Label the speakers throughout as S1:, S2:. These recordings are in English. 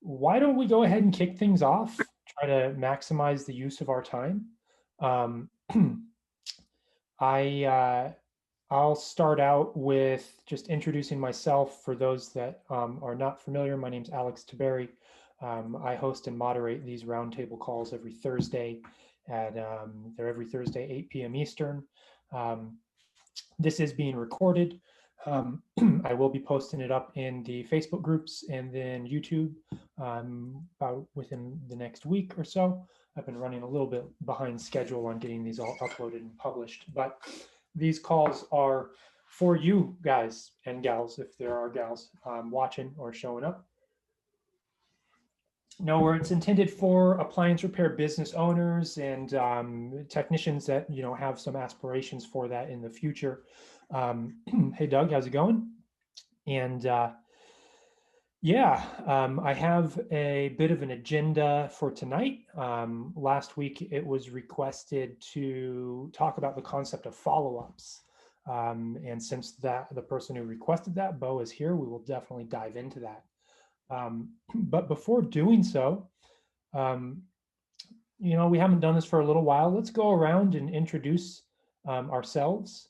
S1: why don't we go ahead and kick things off, try to maximize the use of our time. Um, I'll start out with just introducing myself for those that are not familiar. My name's Alex Taberry. I host and moderate these roundtable calls every Thursday they're every Thursday, 8 p.m. Eastern. Um, this is being recorded. I will be posting it up in the Facebook groups and then YouTube about within the next week or so. I've been running a little bit behind schedule on getting these all uploaded and published, but these calls are for you guys and gals, if there are gals watching or showing up. No, where it's intended for appliance repair business owners and technicians that have some aspirations for that in the future. Hey, Doug, how's it going? And I have a bit of an agenda for tonight. Last week, it was requested to talk about the concept of follow-ups. And since the person who requested that, Bo, is here, we will definitely dive into that. But before doing so, we haven't done this for a little while. Let's go around and introduce ourselves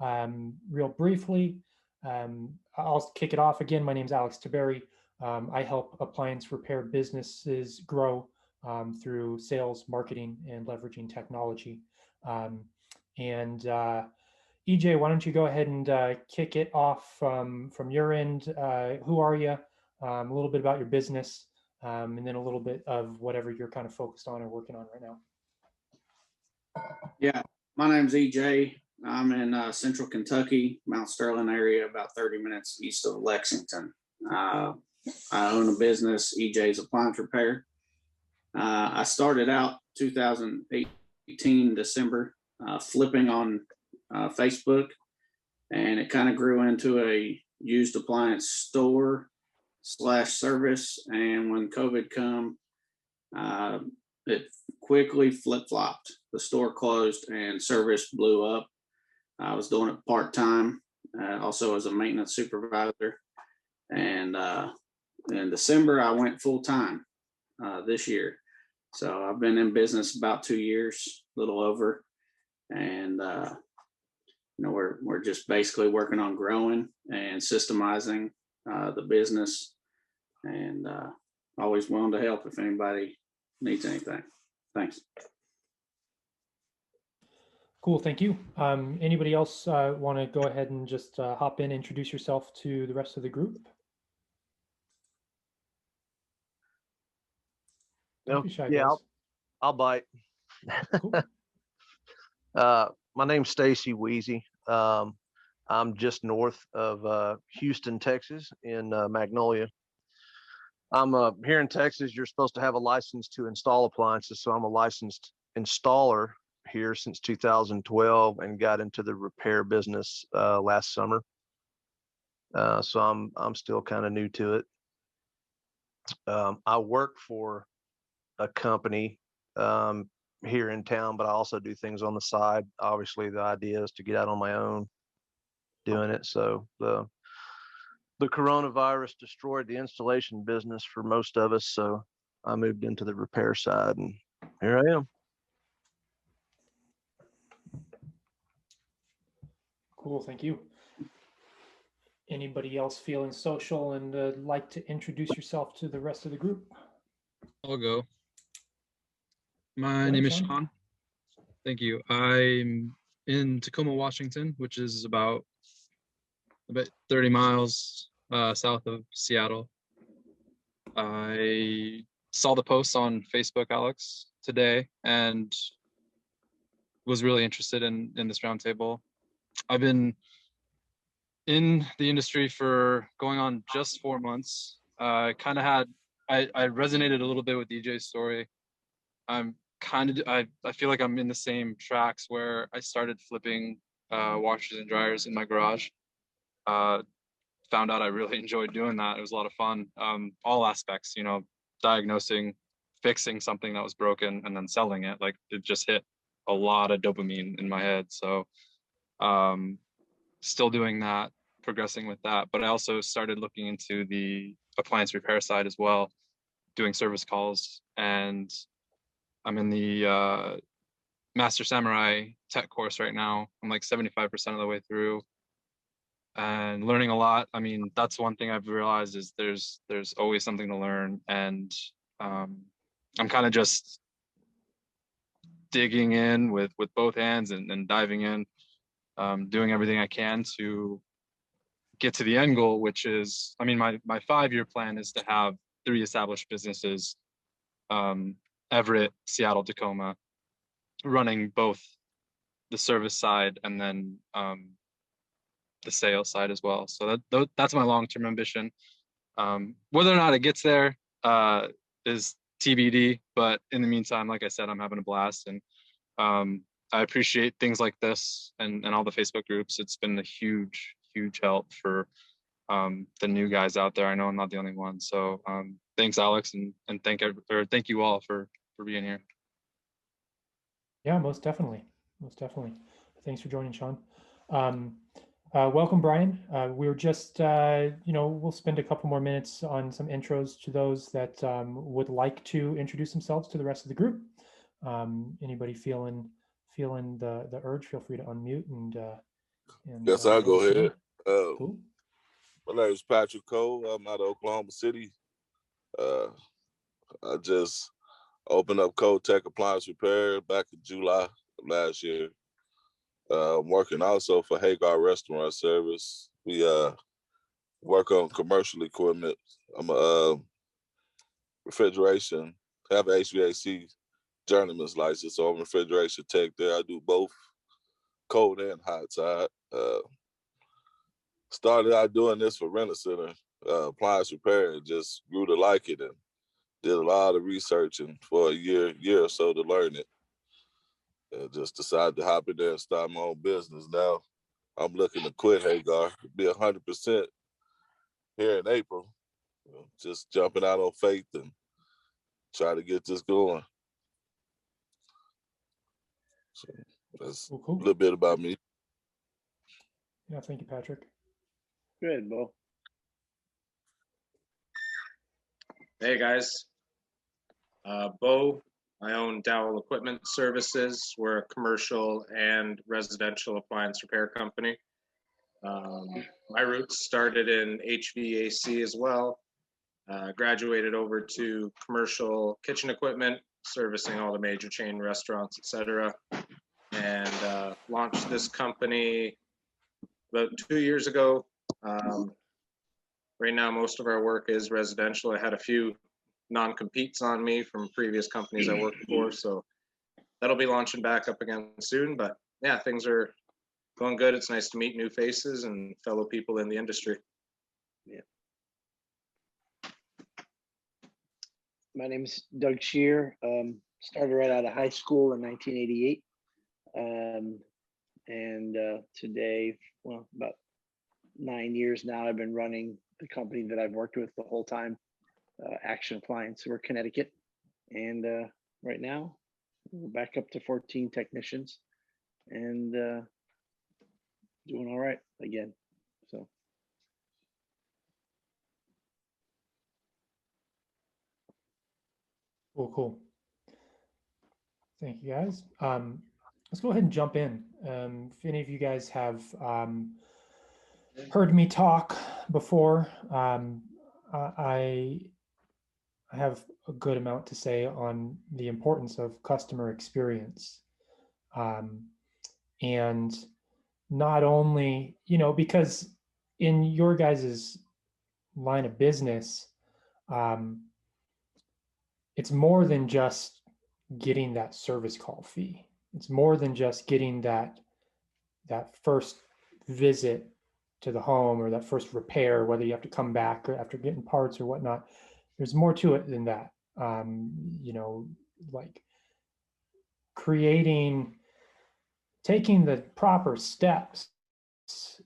S1: real briefly. I'll kick it off again. My name is Alex Taberry. I help appliance repair businesses grow through sales, marketing, and leveraging technology. EJ, why don't you go ahead and kick it off from your end? Who are you? A little bit about your business, and then a little bit of whatever you're kind of focused on or working on right now.
S2: Yeah, my name's EJ. I'm in Central Kentucky, Mount Sterling area, about 30 minutes east of Lexington. I own a business, EJ's Appliance Repair. I started out 2018 December flipping on Facebook, and it kind of grew into a used appliance store / service. And when COVID come, it quickly flip-flopped. The store closed and service blew up. I was doing it part-time, also as a maintenance supervisor. And in December, I went full-time this year. So I've been in business about 2 years, a little over. And we're just basically working on growing and systemizing the business, and always willing to help if anybody needs anything. Thanks.
S1: Cool, thank you. Anybody else want to go ahead and just hop in, introduce yourself to the rest of the group?
S3: No, yeah, I'll bite. Cool. My name's Stacy Weezy. I'm just north of Houston, Texas, in Magnolia. I'm here in Texas. You're supposed to have a license to install appliances, so I'm a licensed installer here since 2012 and got into the repair business last summer. So I'm still kind of new to it. I work for a company here in town, but I also do things on the side. Obviously, the idea is to get out on my own doing it. So the coronavirus destroyed the installation business for most of us. So I moved into the repair side, and here I am.
S1: Cool, thank you. Anybody else feeling social and like to introduce yourself to the rest of the group?
S4: I'll go. My name is Sean. Thank you. I'm in Tacoma, Washington, which is about 30 miles south of Seattle. I saw the posts on Facebook, Alex, today, and was really interested in this roundtable. I've been in the industry for going on just 4 months. I resonated a little bit with DJ's story. I feel like I'm in the same tracks where I started flipping washers and dryers in my garage. Found out I really enjoyed doing that. It was a lot of fun. All aspects, diagnosing, fixing something that was broken, and then selling it. Like, it just hit a lot of dopamine in my head. So still doing that, progressing with that. But I also started looking into the appliance repair side as well. doing service calls, and I'm in the Master Samurai Tech course right now. I'm like 75% of the way through and learning a lot. I mean, that's one thing I've realized is there's always something to learn, and I'm kind of just digging in with both hands and diving in, doing everything I can to get to the end goal, which is, I mean, my 5-year plan is to have 3 established businesses, Everett, Seattle, Tacoma, running both the service side and then the sales side as well. So that's my long-term ambition. Whether or not it gets there is TBD, but in the meantime, like I said, I'm having a blast, and I appreciate things like this and all the Facebook groups. It's been a huge help for the new guys out there. I know I'm not the only one. So thanks, Alex, and thank you all for being here.
S1: Yeah, most definitely. Most definitely. Thanks for joining, Sean. Welcome, Brian. We're just, we'll spend a couple more minutes on some intros to those that would like to introduce themselves to the rest of the group. Anybody feeling the urge, feel free to unmute and
S5: Yes, I'll go ahead.
S1: Cool.
S5: My name is Patrick Cole. I'm out of Oklahoma City. I just opened up Code Tech Appliance Repair back in July of last year. I'm working also for Hagar Restaurant Service. We work on commercial equipment. I'm a refrigeration, have an HVAC journeyman's license, so I'm a refrigeration tech there. I do both cold and hot side. Started out doing this for Rent-A-Center, appliance repair, and just grew to like it and did a lot of researching for a year or so to learn it. And just decided to hop in there and start my own business. Now I'm looking to quit Hagar, be 100% here in April. Just jumping out on faith and try to get this going. So that's
S1: Cool.
S5: a little bit about me.
S1: Yeah, thank you, Patrick.
S6: Good, Bo. Hey guys, Bo. I own Dowell Equipment Services. We're a commercial and residential appliance repair company. My roots started in HVAC as well. Graduated over to commercial kitchen equipment, servicing all the major chain restaurants, etc. And launched this company about 2 years ago. Right now, most of our work is residential. I had a few non-competes on me from previous companies I worked for, so that'll be launching back up again soon. But yeah, things are going good. It's nice to meet new faces and fellow people in the industry.
S7: Yeah. My name is Doug Shear. Started right out of high school in 1988. And today, well, about 9 years now, I've been running the company that I've worked with the whole time, Action Appliance. We're Connecticut. And right now, we're back up to 14 technicians and doing all right again. So.
S1: Cool. Thank you, guys. Let's go ahead and jump in. If any of you guys have heard me talk before, I have a good amount to say on the importance of customer experience. And not only, because in your guys's line of business, it's more than just getting that service call fee. It's more than just getting that first visit to the home or that first repair, whether you have to come back after getting parts or whatnot. There's more to it than that. Like taking the proper steps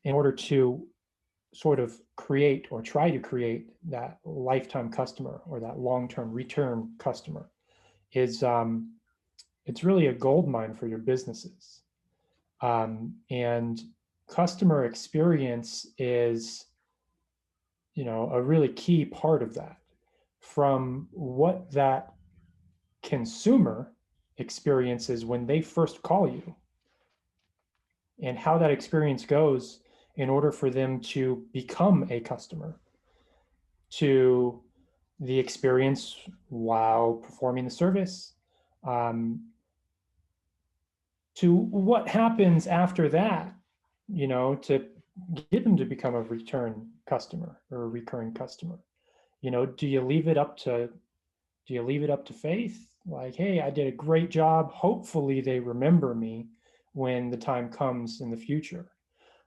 S1: in order to sort of create or try to create that lifetime customer or that long-term return customer is it's really a gold mine for your businesses. And customer experience is, a really key part of that. from what that consumer experiences when they first call you and how that experience goes in order for them to become a customer, to the experience while performing the service, to what happens after that, to get them to become a return customer or a recurring customer. Do you leave it up to faith? Like, hey, I did a great job. Hopefully they remember me when the time comes in the future.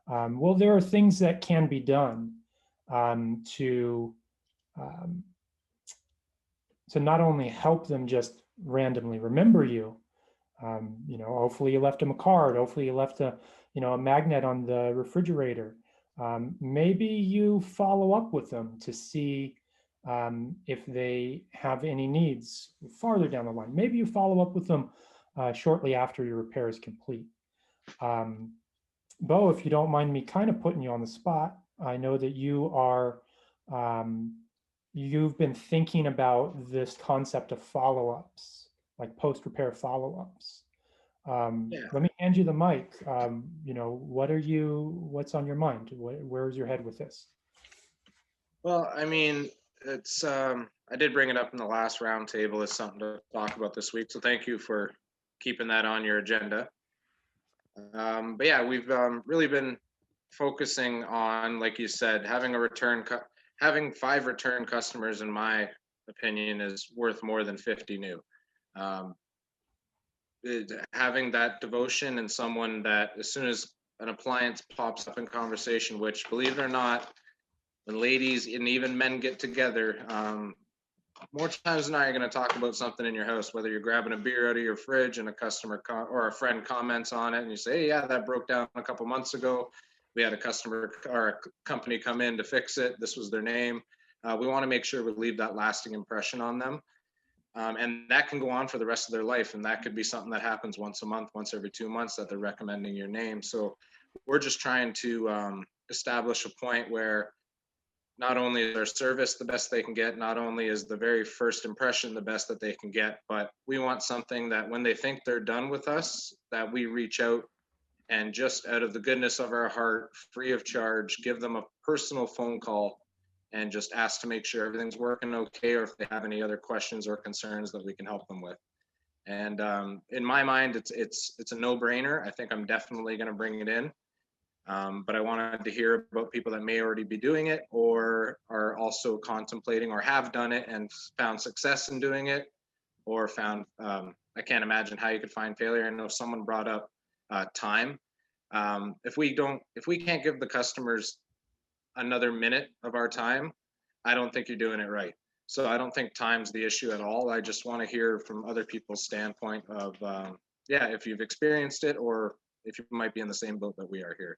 S1: Well, there are things that can be done to not only help them just randomly remember you. Hopefully you left them a card. Hopefully you left a magnet on the refrigerator. Maybe you follow up with them to see if they have any needs farther down the line. Maybe you follow up with them shortly after your repair is complete. Bo, if you don't mind me kind of putting you on the spot, I know that you've been thinking about this concept of follow-ups, like post-repair follow-ups. Let me hand you the mic. What's on your mind? Where's your head with this?
S6: Well, I mean, it's I did bring it up in the last roundtable as something to talk about this week. So thank you for keeping that on your agenda. But yeah, we've really been focusing on, like you said, having 5 return customers, in my opinion, is worth more than 50 new. Having that devotion and someone that, as soon as an appliance pops up in conversation, which, believe it or not, when ladies and even men get together, more times than not, you're going to talk about something in your house, whether you're grabbing a beer out of your fridge and a customer or a friend comments on it and you say, hey, yeah, that broke down a couple months ago. We had a customer or a company come in to fix it. This was their name. We want to make sure we leave that lasting impression on them. And that can go on for the rest of their life. And that could be something that happens once a month, once every 2 months, that they're recommending your name. So we're just trying to establish a point where not only is their service the best they can get, not only is the very first impression the best that they can get, but we want something that when they think they're done with us, that we reach out and just out of the goodness of our heart, free of charge, give them a personal phone call and just ask to make sure everything's working okay, or if they have any other questions or concerns that we can help them with. And in my mind, it's a no-brainer. I think I'm definitely going to bring it in. But I wanted to hear about people that may already be doing it or are also contemplating or have done it and found success in doing it, or found, I can't imagine how you could find failure. I know someone brought up time. If we can't give the customers another minute of our time, I don't think you're doing it right. So I don't think time's the issue at all. I just want to hear from other people's standpoint of, if you've experienced it or if you might be in the same boat that we are here.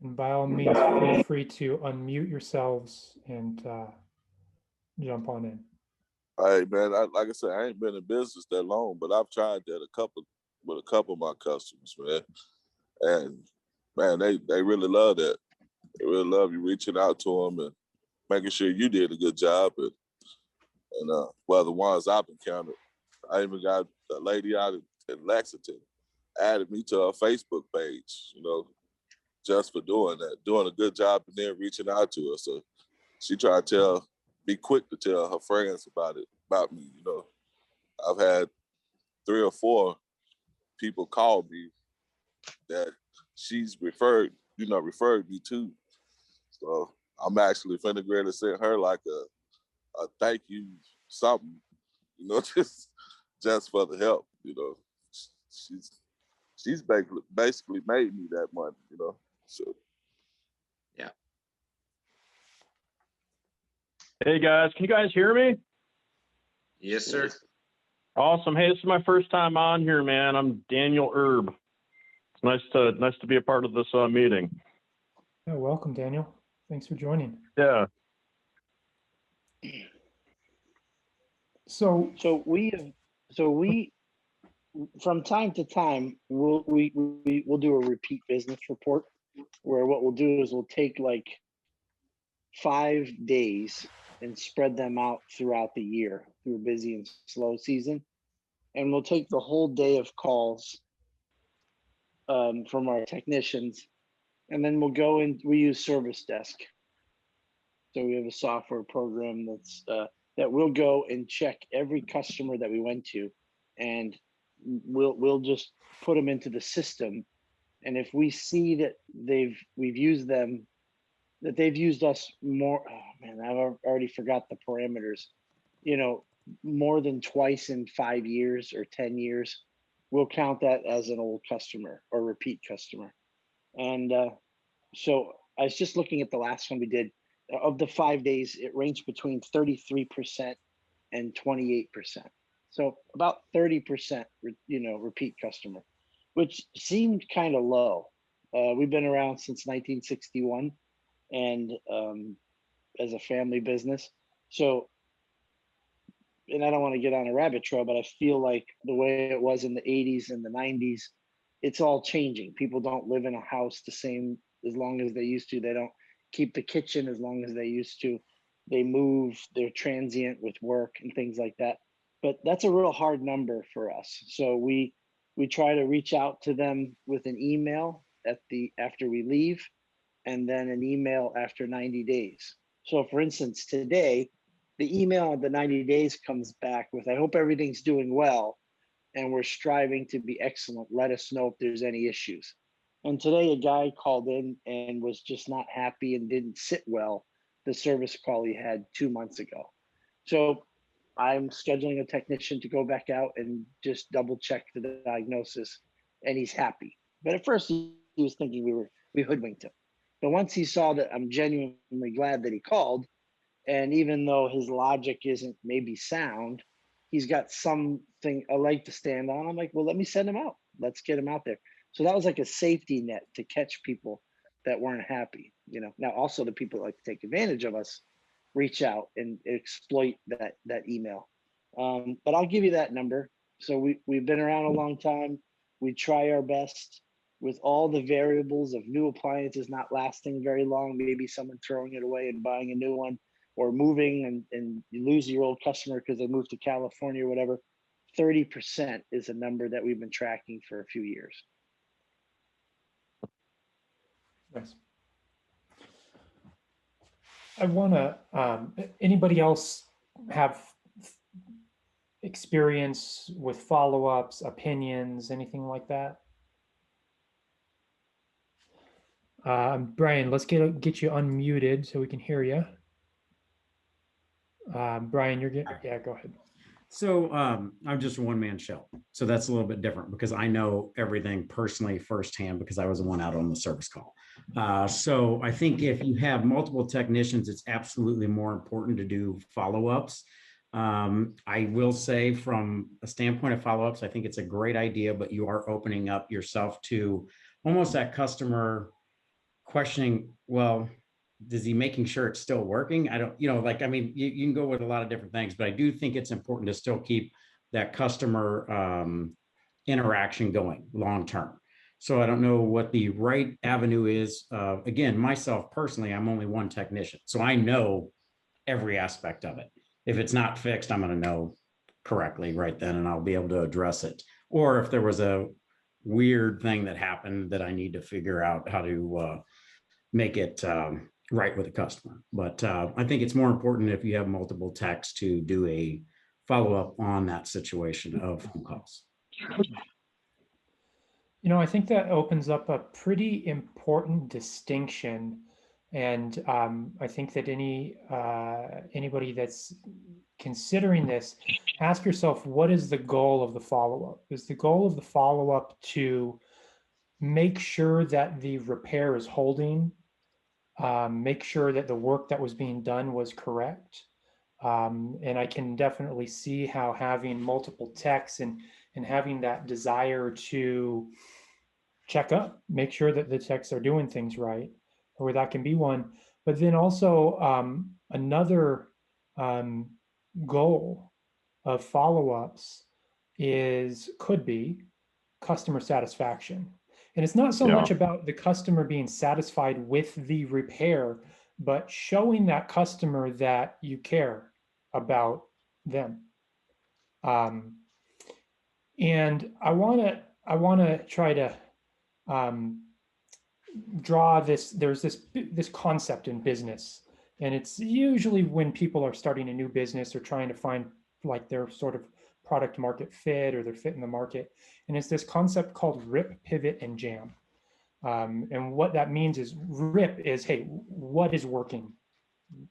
S1: And by all means, feel free to unmute yourselves and jump on in.
S5: Hey man, like I said, I ain't been in business that long, but I've tried that with a couple of my customers, man. And man, they really love that. They really love you reaching out to them and making sure you did a good job. And well, the ones I've encountered, I even got a lady out in Lexington added me to her Facebook page, just for doing a good job and then reaching out to her. So she tried to be quick to tell her friends about me. I've had 3 or 4 people call me that she's referred me to. So I'm actually finna go to send her like a thank you something, just for the help. She's basically made me that money, So
S6: yeah.
S8: Hey guys, can you guys hear me?
S6: Yes, sir.
S8: Awesome. Hey, this is my first time on here, man. I'm Daniel Erb. It's nice to be a part of this meeting.
S1: Yeah, welcome, Daniel. Thanks for joining.
S8: Yeah.
S7: So we from time to time we'll do a repeat business report where what we'll do is we'll take like 5 days and spread them out throughout the year through busy and slow season. And we'll take the whole day of calls from our technicians, and then we'll go and we use Service Desk. So we have a software program that will go and check every customer that we went to, and we'll just put them into the system. And if we see that we've used them, that they've used us more, oh man, I've already forgot the parameters, more than twice in 5 years or 10 years, we'll count that as an old customer or repeat customer. And so I was just looking at the last one we did. Of the 5 days, it ranged between 33% and 28%. So about 30%, repeat customer, which seemed kind of low. We've been around since 1961 and as a family business. So, and I don't want to get on a rabbit trail, but I feel like the way it was in the 80s and the 90s, it's all changing. People don't live in a house the same as long as they used to. They don't keep the kitchen as long as they used to. They move, they're transient with work and things like that. But that's a real hard number for us. So we try to reach out to them with an email after we leave, and then an email after 90 days. So for instance, today, the email of the 90 days comes back with, I hope everything's doing well, and we're striving to be excellent. Let us know if there's any issues. And today a guy called in and was just not happy and didn't sit well the service call he had 2 months ago. So I'm scheduling a technician to go back out and just double check the diagnosis, and he's happy. But at first he was thinking we hoodwinked him. But once he saw that I'm genuinely glad that he called, and even though his logic isn't maybe sound, he's got something, a leg to stand on. I'm like, well, let me send him out. Let's get him out there. So that was like a safety net to catch people that weren't happy. Now also the people that like to take advantage of us reach out and exploit that email. But I'll give you that number. So we've been around a long time. We try our best with all the variables of new appliances not lasting very long, maybe someone throwing it away and buying a new one, or moving and you lose your old customer because they moved to California or whatever. 30% is a number that we've been tracking for a few years.
S1: Nice. I want to, anybody else have experience with follow-ups, opinions, anything like that? Brian, let's get you unmuted so we can hear you. Brian, you're good. Yeah, go ahead.
S9: So I'm just a one-man show. So that's a little bit different because I know everything personally firsthand because I was the one out on the service call. So I think if you have multiple technicians, it's absolutely more important to do follow-ups. I will say from a standpoint of follow-ups, I think it's a great idea, but you are opening up yourself to almost that customer questioning, well, is he making sure it's still working? I don't, you can go with a lot of different things, but I do think it's important to still keep that customer interaction going long-term. So I don't know what the right avenue is. Again, myself personally, I'm only one technician, so I know every aspect of it. If it's not fixed, I'm going to know correctly right then, and I'll be able to address it. Or if there was a weird thing that happened that I need to figure out how to make it right with the customer. But I think it's more important if you have multiple techs to do a follow-up on that situation of phone calls.
S1: I think that opens up a pretty important distinction. And I think that anybody that's considering this, ask yourself, what is the goal of the follow-up? Is the goal of the follow-up to make sure that the repair is holding, make sure that the work that was being done was correct? And I can definitely see how having multiple techs and having that desire to check up, make sure that the techs are doing things right, or that can be one. But then also another goal of follow-ups could be customer satisfaction. And it's not so much about the customer being satisfied with the repair, but showing that customer that you care about them. And I want to try to draw this. There's this concept in business, and it's usually when people are starting a new business or trying to find like their sort of product market fit or their fit in the market. And it's this concept called RIP, pivot, and jam. And what that means is RIP is, hey, what is working?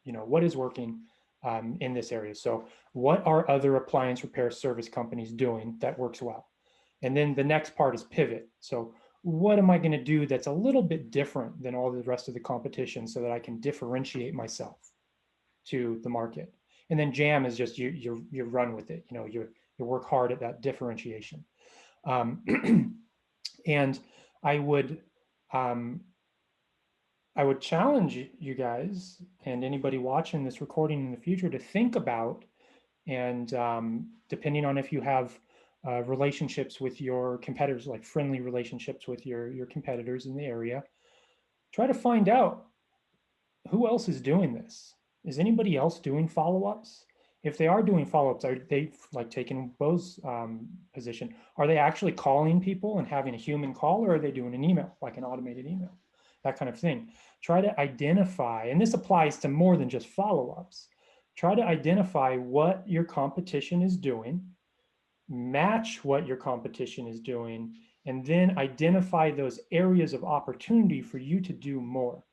S1: What is working in this area? So what are other appliance repair service companies doing that works well? And then the next part is pivot. So what am I going to do that's a little bit different than all the rest of the competition so that I can differentiate myself to the market? And then jam is just you run with it. You work hard at that differentiation. And I would challenge you guys and anybody watching this recording in the future to think about, and depending on if you have relationships with your competitors, like friendly relationships with your competitors in the area, try to find out who else is doing this. Is anybody else doing follow-ups? If they are doing follow-ups, are they like taking Bo's position? Are they actually calling people and having a human call, or are they doing an email, like an automated email? That kind of thing. Try to identify, and this applies to more than just follow-ups. Try to identify what your competition is doing, match what your competition is doing, and then identify those areas of opportunity for you to do more,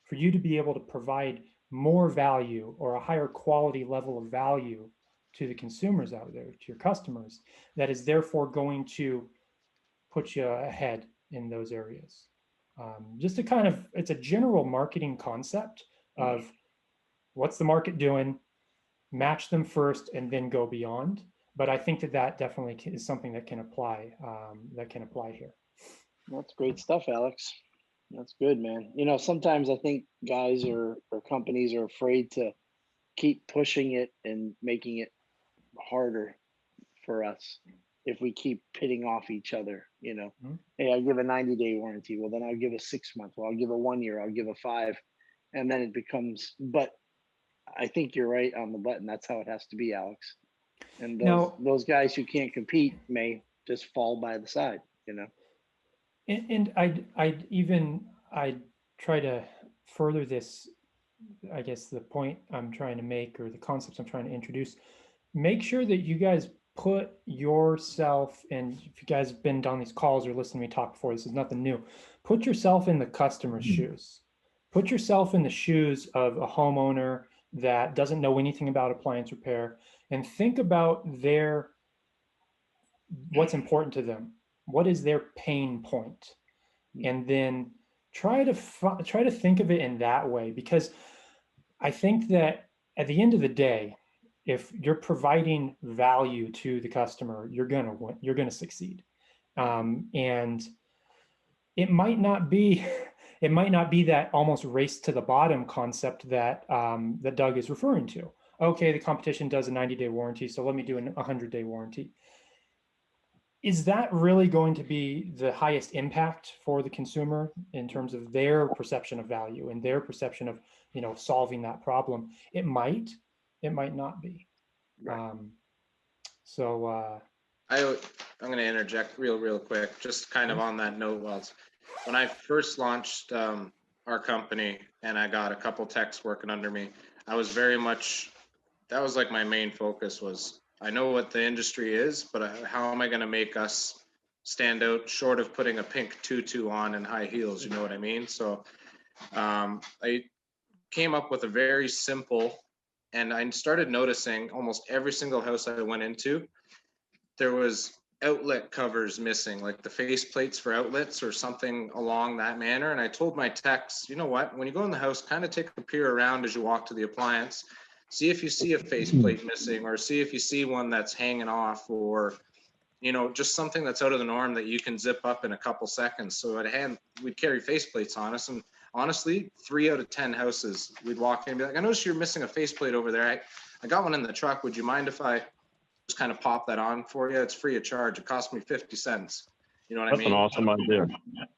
S1: for you to be able to provide more value or a higher quality level of value to the consumers out there, to your customers, that is therefore going to put you ahead in those areas. Just to kind of, it's a general marketing concept of what's the market doing, match them first, and then go beyond. But I think that definitely is something that can apply here.
S7: That's great stuff, Alex. That's good, man. Sometimes I think guys or companies are afraid to keep pushing it and making it harder for us if we keep pitting off each other. Hey, I give a 90-day warranty. Well, then I'll give a 6-month. Well, I'll give a 1 year. I'll give a 5. And then it becomes, but I think you're right on the button. That's how it has to be, Alex. And those guys who can't compete may just fall by the side,
S1: And I'd try to further this, I guess the point I'm trying to make, or the concepts I'm trying to introduce. Make sure that you guys put yourself, and if you guys have been on these calls or listened to me talk before, this is nothing new. Put yourself in the customer's shoes. Put yourself in the shoes of a homeowner that doesn't know anything about appliance repair, and think about what's important to them. What is their pain point? And then try to think of it in that way, because I think that at the end of the day, if you're providing value to the customer, you're gonna win, you're gonna succeed. And it might not be that almost race to the bottom concept that that Doug is referring to. Okay, the competition does a 90-day warranty, so let me do a 100-day warranty. Is that really going to be the highest impact for the consumer in terms of their perception of value and their perception of solving that problem? It might not be.
S6: Right.
S1: I'm
S6: going to interject real quick, just kind of on that note. When I first launched our company and I got a couple techs working under me, I was very much, that was like my main focus was, I know what the industry is, but how am I going to make us stand out short of putting a pink tutu on and high heels? You know what I mean? So I came up with a very simple, and I started noticing almost every single house I went into, there was outlet covers missing, like the face plates for outlets or something along that manner. And I told my techs, you know what, when you go in the house, kind of take a peer around as you walk to the appliance. See if you see a faceplate missing, or see if you see one that's hanging off, or, just something that's out of the norm that you can zip up in a couple seconds. So we'd carry faceplates on us. And honestly, 3 out of 10 houses, we'd walk in and be like, I noticed you're missing a faceplate over there. I got one in the truck. Would you mind if I just kind of pop that on for you? It's free of charge. It cost me 50 cents. You know what I
S8: That's
S6: mean?
S8: an awesome idea.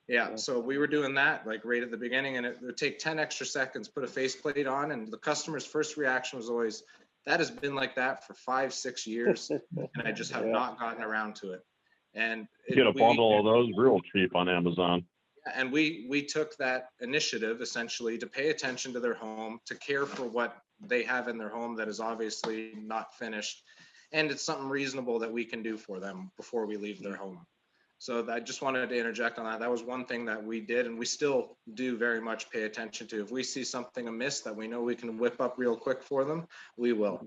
S6: Yeah, so we were doing that like right at the beginning, and it would take 10 extra seconds, put a faceplate on, and the customer's first reaction was always, that has been like that for 5-6 years, and I just have
S7: Yeah.
S6: not gotten around to it. And
S8: Get a bundle of those real cheap on Amazon.
S6: and we took that initiative essentially to pay attention to their home, to care for what they have in their home that is obviously not finished, and it's something reasonable that we can do for them before we leave their home. So I just wanted to interject on that. That was one thing that we did, and we still do very much pay attention to. If we see something amiss that we know we can whip up real quick for them, we will.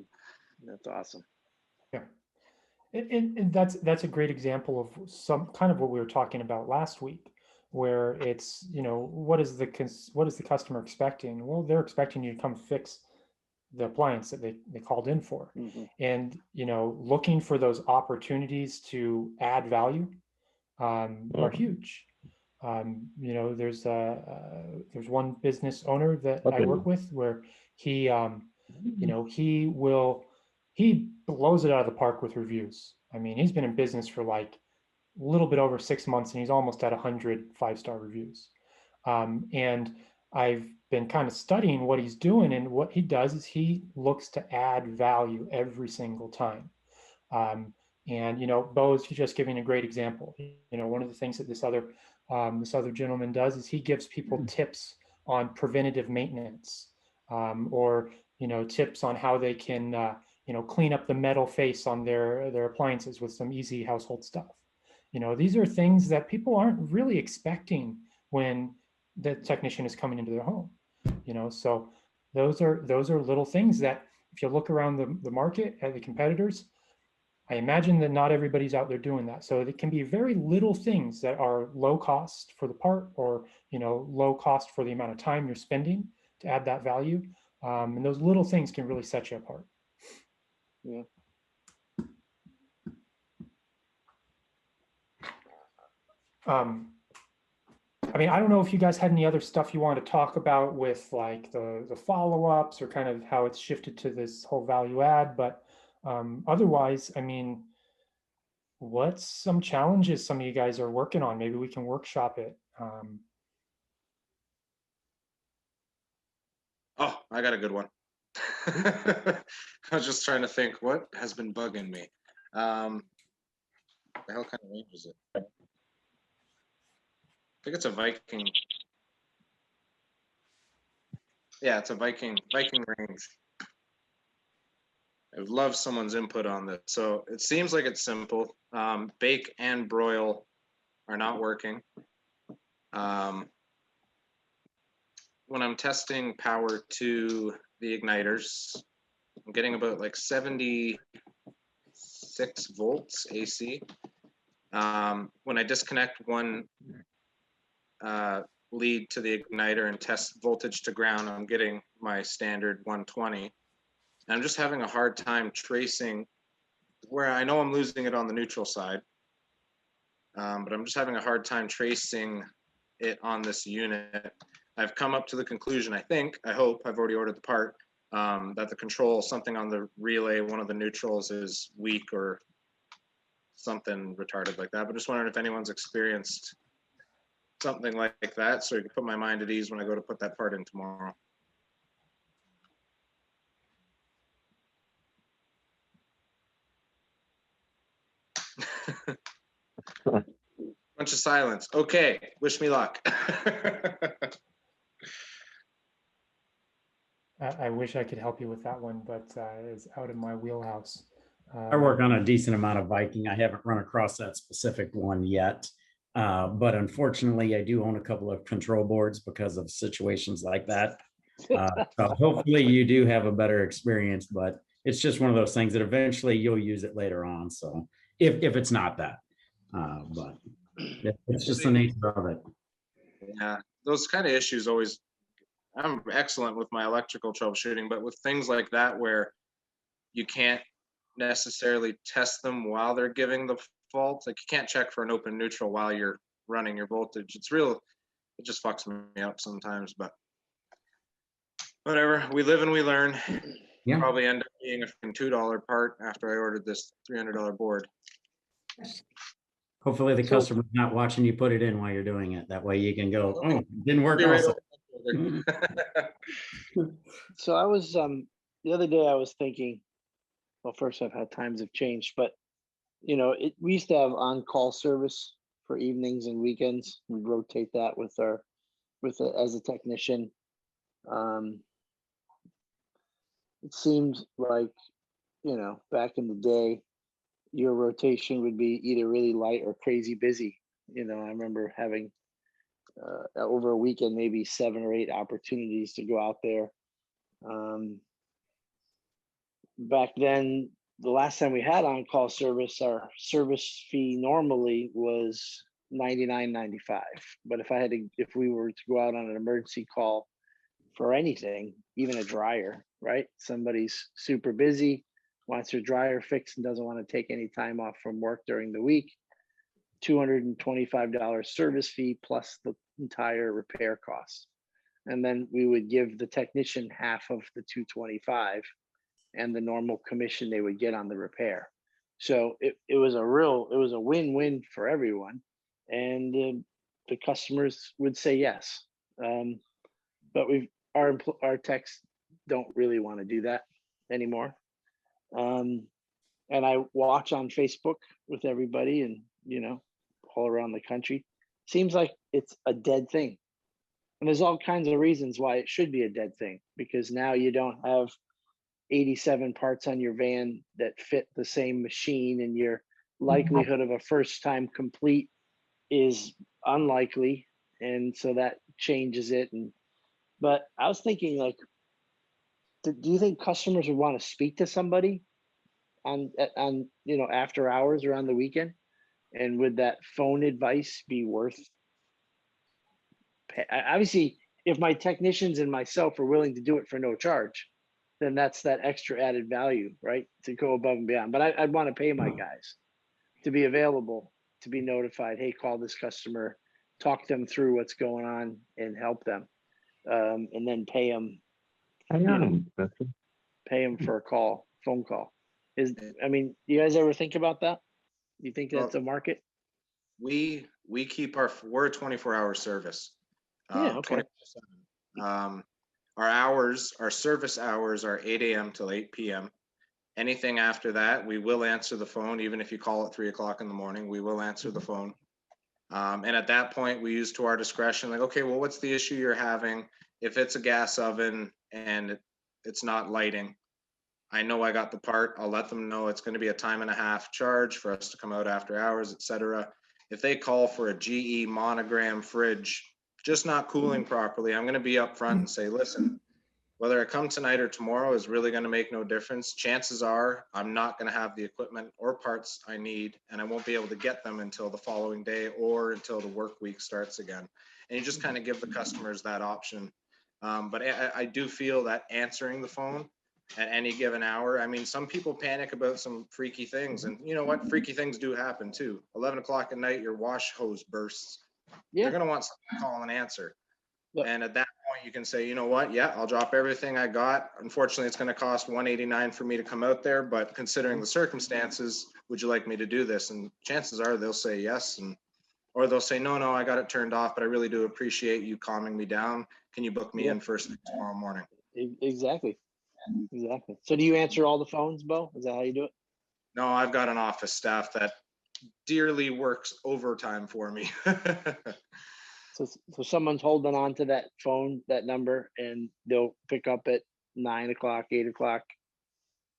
S7: That's awesome.
S1: Yeah. And that's a great example of some kind of what we were talking about last week, where it's, what is the customer expecting? Well, they're expecting you to come fix the appliance that they called in for.
S7: Mhm.
S1: And, looking for those opportunities to add value are huge. There's one business owner that I work with where he he blows it out of the park with reviews. I mean, he's been in business for like a little bit over 6 months, and he's almost at 100 5-star reviews. And I've been kind of studying what he's doing, and what he does is he looks to add value every single time. And Bo's just giving a great example. One of the things that this other gentleman does is he gives people tips on preventative maintenance, or tips on how they can clean up the metal face on their appliances with some easy household stuff. These are things that people aren't really expecting when the technician is coming into their home. So those are little things that, if you look around the market at the competitors, I imagine that not everybody's out there doing that. So it can be very little things that are low cost for the part, or low cost for the amount of time you're spending to add that value. And those little things can really set you apart.
S7: Yeah.
S1: I mean, I don't know if you guys had any other stuff you want to talk about with like the follow-ups, or kind of how it's shifted to this whole value add, but otherwise, I mean, what's some challenges some of you guys are working on? Maybe we can workshop it.
S6: Oh, I got a good one. I was just trying to think what has been bugging me. The hell kind of range is it? I think it's a Viking. Yeah, it's a Viking range. I would love someone's input on this. So it seems like it's simple. Bake and broil are not working. When I'm testing power to the igniters, I'm getting about like 76 volts AC. When I disconnect one lead to the igniter and test voltage to ground, I'm getting my standard 120. And I'm just having a hard time tracing where I know I'm losing it on the neutral side, but I'm just having a hard time tracing it on this unit. I've come up to the conclusion, I hope, I've already ordered the part, that the control, something on the relay, one of the neutrals is weak or something retarded like that. But just wondering if anyone's experienced something like that, so you can put my mind at ease when I go to put that part in tomorrow. Bunch of silence. Okay, wish me luck.
S1: I wish I could help you with that one, but it's out of my wheelhouse.
S9: I work on a decent amount of Viking. I haven't run across that specific one yet. But unfortunately, I do own a couple of control boards because of situations like that. So hopefully you do have a better experience, but it's just one of those things that eventually you'll use it later on. So if it's not that, but it's just the nature of it.
S6: Yeah, those kind of issues always, I'm excellent with my electrical troubleshooting, but with things like that where you can't necessarily test them while they're giving the fault, like you can't check for an open neutral while you're running your voltage. It just fucks me up sometimes, but whatever, we live and we learn.
S9: Yeah.
S6: Probably end up being a $2 part after I ordered this $300 board.
S9: Hopefully the
S7: So-
S9: customer's not watching you put it in while you're doing it. That way you can go, oh, it didn't work
S6: Be right
S9: also.
S6: over.
S7: So I was the other day I was thinking, well, first I've had times have changed, but we used to have on-call service for evenings and weekends. We'd rotate that as a technician. It seemed like, back in the day, your rotation would be either really light or crazy busy. I remember having over a weekend, maybe 7 or 8 opportunities to go out there. Back then, the last time we had on-call service, our service fee normally was $99.95. But if we were to go out on an emergency call for anything, even a dryer, right? Somebody's super busy, wants their dryer fixed and doesn't want to take any time off from work during the week, $225 service fee plus the entire repair cost. And then we would give the technician half of the $225 and the normal commission they would get on the repair. So it was a win-win for everyone. And the customers would say yes. But our techs don't really want to do that anymore. And I watch on Facebook with everybody and, all around the country. Seems like it's a dead thing. And there's all kinds of reasons why it should be a dead thing, because now you don't have 87 parts on your van that fit the same machine, and your likelihood of a first time complete is unlikely. And so that changes it. But I was thinking, like, do you think customers would want to speak to somebody on after hours or on the weekend? And would that phone advice be worth? Obviously, if my technicians and myself are willing to do it for no charge, then that's that extra added value, right? To go above and beyond. But I'd want to pay my guys to be available, to be notified. Hey, call this customer, talk them through what's going on, and help them, and then pay them. Pay them for a phone call. Do you guys ever think about that? You think that's a market?
S6: We're a 24-hour service.
S7: Yeah, okay.
S6: 24/7. Our service hours are 8 a.m. till 8 p.m. Anything after that, we will answer the phone. Even if you call at 3 o'clock in the morning, we will answer the phone. And at that point, we use to our discretion, like, okay, well, what's the issue you're having? If it's a gas oven and it's not lighting, I know I got the part. I'll let them know it's going to be a 1.5 charge for us to come out after hours, etc. If they call for a GE monogram fridge, just not cooling properly, I'm going to be upfront and say, listen, whether I come tonight or tomorrow is really going to make no difference. Chances are I'm not going to have the equipment or parts I need, and I won't be able to get them until the following day or until the work week starts again. And you just kind of give the customers that option. But I do feel that answering the phone at any given hour, I mean, some people panic about some freaky things, and you know what? Freaky things do happen too. 11 o'clock at night, your wash hose bursts.
S7: Yeah.
S6: They're going to want someone to call and answer.
S7: Yep.
S6: And at that point, you can say, you know what? Yeah, I'll drop everything I got. Unfortunately, it's going to cost $189 for me to come out there. But considering the circumstances, would you like me to do this? And chances are they'll say yes, or they'll say, no, I got it turned off, but I really do appreciate you calming me down. Can you book me in first thing tomorrow morning?
S7: Exactly. So do you answer all the phones, Bo? Is that how you do it?
S6: No, I've got an office staff that dearly works overtime for me.
S7: So someone's holding on to that phone, that number, and they'll pick up at 9 o'clock, 8 o'clock.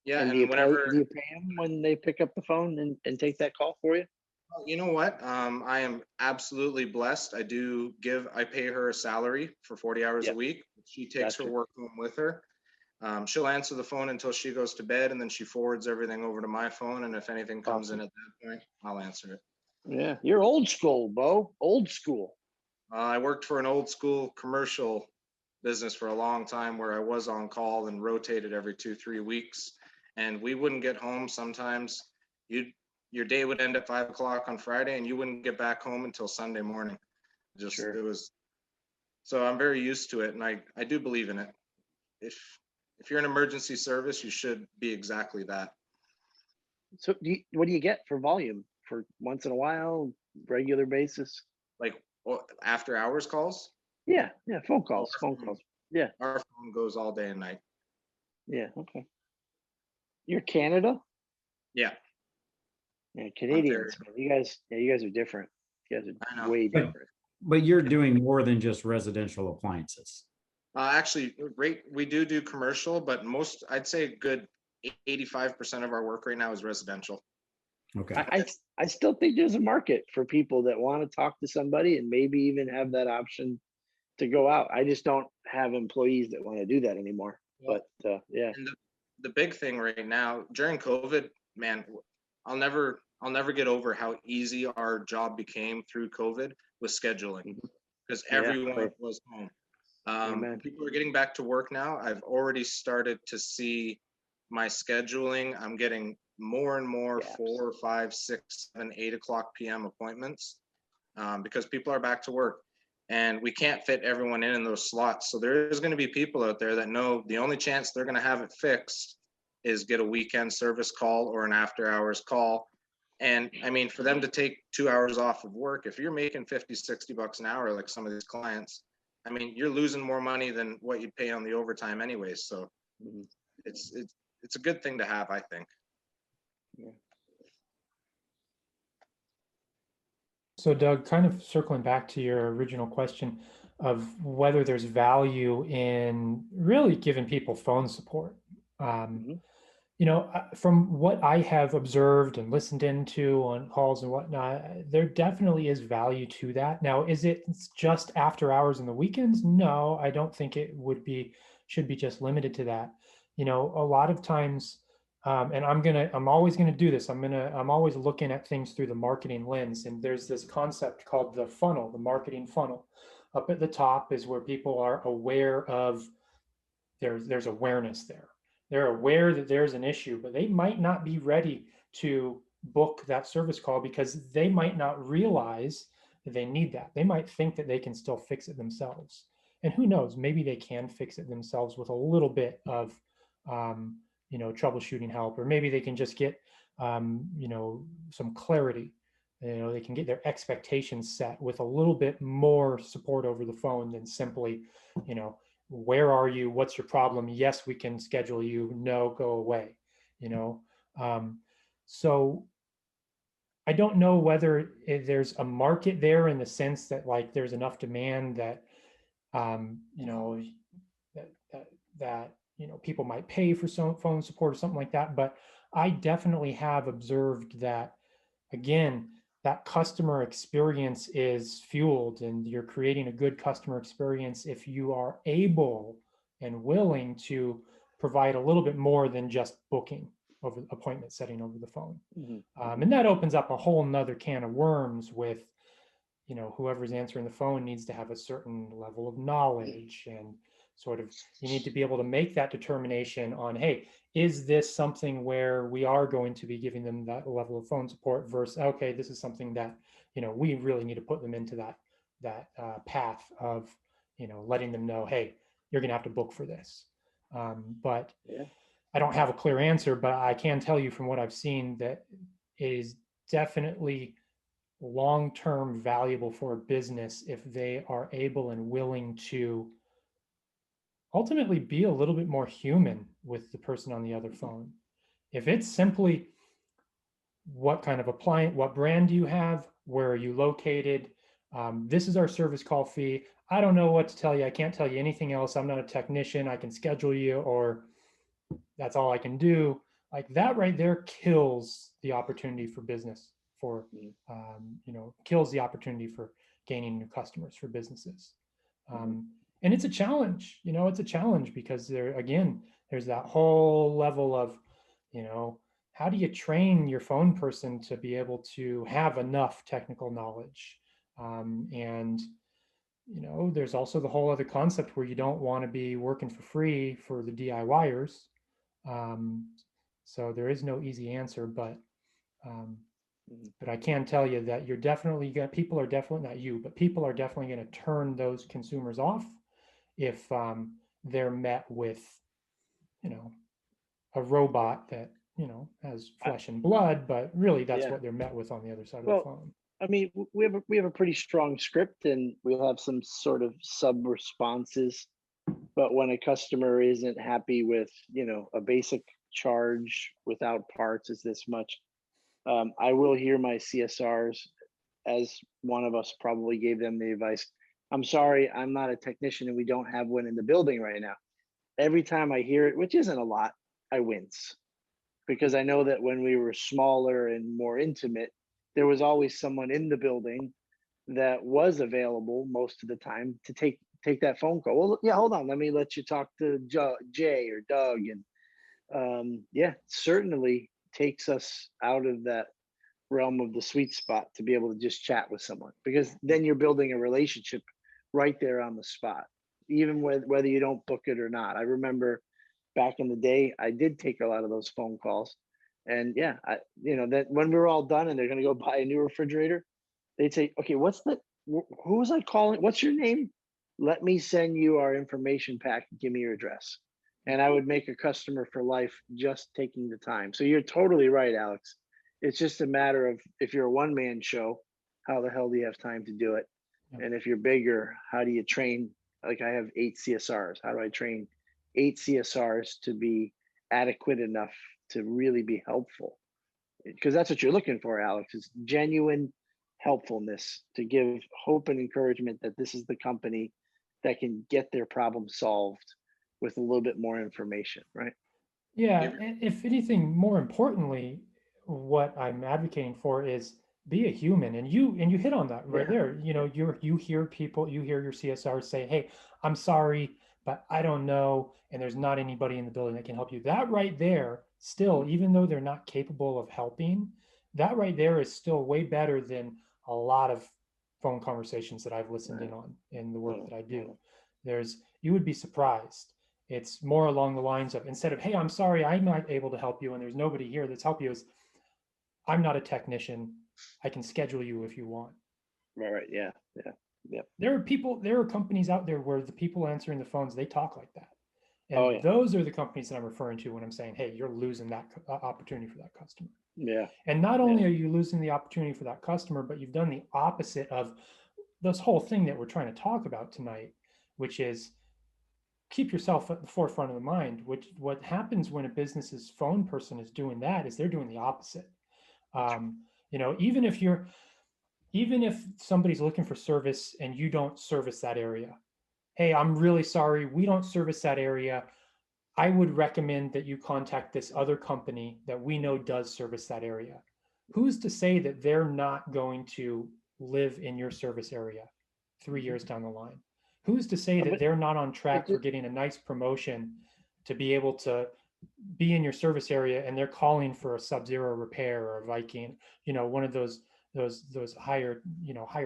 S6: Yeah,
S7: And
S6: and
S7: do you
S6: whenever
S7: pay them when they pick up the phone and take that call for you?
S6: you know what? I am absolutely blessed. I pay her a salary for 40 hours a week. She takes her work home with her. She'll answer the phone until she goes to bed, and then she forwards everything over to my phone. And if anything comes in at that point, I'll answer it.
S7: Yeah, you're old school, Bo. Old school.
S6: I worked for an old school commercial business for a long time where I was on call and rotated every 2-3 weeks. And we wouldn't get home sometimes. Your day would end at 5 o'clock on Friday, and you wouldn't get back home until Sunday morning. It was. So I'm very used to it, and I do believe in it. If you're an emergency service, you should be exactly that.
S7: So what do you get for volume? for once in a while, regular basis?
S6: Like after hours calls?
S7: Yeah, phone
S6: Oh,
S7: calls, phone calls. Yeah,
S6: Our phone goes all day and night.
S7: yeah, okay. You're Canada?
S6: Yeah,
S7: Yeah,
S6: Ontario.
S7: Canadians, man. You guys are different. You guys
S6: I
S7: are
S6: know.
S7: way
S9: But,
S7: different.
S9: but you're doing more than just residential appliances.
S6: Actually, we do commercial, but I'd say a good 85% of our work right now is residential.
S9: Okay.
S7: I still think there's a market for people that want to talk to somebody and maybe even have that option to go out. I just don't have employees that want to do that anymore. But yeah.
S6: And the big thing right now during COVID, man, I'll never get over how easy our job became through COVID with scheduling, because everyone
S7: right.
S6: was home.
S7: Amen.
S6: People are getting back to work now. I've already started to see my scheduling. I'm getting more and more
S7: Gaps.
S6: 4, 5, 6, 7, 8 o'clock p.m. appointments, because people are back to work, and we can't fit everyone in those slots. So there is going to be people out there that know the only chance they're going to have it fixed is get a weekend service call or an after hours call. And I mean, for them to take 2 hours off of work, if you're making 50, 60 bucks an hour, like some of these clients, I mean, you're losing more money than what you'd pay on the overtime anyways. So it's a good thing to have, I think.
S7: Yeah.
S1: So Doug, kind of circling back to your original question of whether there's value in really giving people phone support. You know, from what I have observed and listened into on calls and whatnot, there definitely is value to that. Now, is it just after hours and the weekends? No, I don't think it should be just limited to that. You know, a lot of times, and I'm always gonna do this. I'm always looking at things through the marketing lens. And there's this concept called the funnel, the marketing funnel. Up at the top is where people are aware of there's awareness there. They're aware that there's an issue, but they might not be ready to book that service call because they might not realize that they need that. They might think that they can still fix it themselves. And who knows, maybe they can fix it themselves with a little bit of troubleshooting help, or maybe they can just get some clarity. They can get their expectations set with a little bit more support over the phone than simply, where are you? What's your problem? Yes, we can schedule you. No, go away. So I don't know whether there's a market there in the sense that like there's enough demand that people might pay for some phone support or something like that. But I definitely have observed that, again, that customer experience is fueled, and you're creating a good customer experience if you are able and willing to provide a little bit more than just booking over appointment setting over the phone. And that opens up a whole nother can of worms with, whoever's answering the phone needs to have a certain level of knowledge, and sort of you need to be able to make that determination on, hey, is this something where we are going to be giving them that level of phone support versus, okay, this is something that, we really need to put them into that path of, letting them know, hey, you're going to have to book for this. But
S7: Yeah.
S1: I don't have a clear answer, but I can tell you from what I've seen that it is definitely long-term valuable for a business if they are able and willing to ultimately be a little bit more human with the person on the other phone. If it's simply what kind of appliance, what brand do you have, where are you located, this is our service call fee, I don't know what to tell you, I can't tell you anything else, I'm not a technician, I can schedule you, or that's all I can do, like that right there kills the opportunity for business, for kills the opportunity for gaining new customers for businesses. And it's a challenge, it's a challenge because there's that whole level of, how do you train your phone person to be able to have enough technical knowledge? And there's also the whole other concept where you don't want to be working for free for the DIYers. So there is no easy answer, but I can tell you that people are definitely, not you, but people are definitely going to turn those consumers off if they're met with, a robot that as flesh and blood, but really that's
S7: Yeah.
S1: what they're met with on the other side of
S7: Well,
S1: the phone.
S7: I mean, we have a pretty strong script, and we'll have some sort of sub responses. But when a customer isn't happy with, a basic charge without parts is this much, I will hear my CSRs, as one of us probably gave them the advice. I'm sorry, I'm not a technician and we don't have one in the building right now. Every time I hear it, which isn't a lot, I wince, because I know that when we were smaller and more intimate, there was always someone in the building that was available most of the time to take that phone call. Well, yeah, hold on, let me let you talk to Jay or Doug, and yeah, certainly takes us out of that realm of the sweet spot to be able to just chat with someone, because then you're building a relationship right there on the spot, even whether you don't book it or not. I remember back in the day, I did take a lot of those phone calls, and yeah, that when we were all done and they're going to go buy a new refrigerator, they'd say, okay, who was I calling? What's your name? Let me send you our information pack. Give me your address. And I would make a customer for life just taking the time. So you're totally right, Alex. It's just a matter of, if you're a one-man show, how the hell do you have time to do it?
S1: Yeah.
S7: And if you're bigger, how do you train? Like, I have 8 CSRs. How do I train 8 CSRs to be adequate enough to really be helpful? Because that's what you're looking for, Alex, is genuine helpfulness, to give hope and encouragement that this is the company that can get their problem solved with a little bit more information, right?
S1: Yeah, if anything, more importantly, what I'm advocating for is be a human, and you hit on that right
S7: Yeah.
S1: there. You hear your CSRs say, "Hey, I'm sorry, but I don't know, and there's not anybody in the building that can help you." That right there, still, even though they're not capable of helping, that right there is still way better than a lot of phone conversations that I've listened in on in the work that I do. You would be surprised. It's more along the lines of, instead of, "Hey, I'm sorry, I'm not able to help you and there's nobody here that's help you," is, "I'm not a technician. I can schedule you if you want."
S7: Right. Yeah. Yeah.
S1: There are companies out there where the people answering the phones, they talk like that.
S7: Oh,
S1: And
S7: yeah.
S1: those are the companies that I'm referring to when I'm saying, hey, you're losing that opportunity for that customer.
S7: Yeah.
S1: And not only are you losing the opportunity for that customer, but you've done the opposite of this whole thing that we're trying to talk about tonight, which is keep yourself at the forefront of the mind. What happens when a business's phone person is doing that is they're doing the opposite. Even if somebody's looking for service and you don't service that area, "Hey, I'm really sorry, we don't service that area. I would recommend that you contact this other company that we know does service that area." Who's to say that they're not going to live in your service area 3 years down the line? Who's to say that
S7: But
S1: they're not on track for
S7: it,
S1: getting a nice promotion to be able to be in your service area, and they're calling for a Sub-Zero repair or a Viking, one of those higher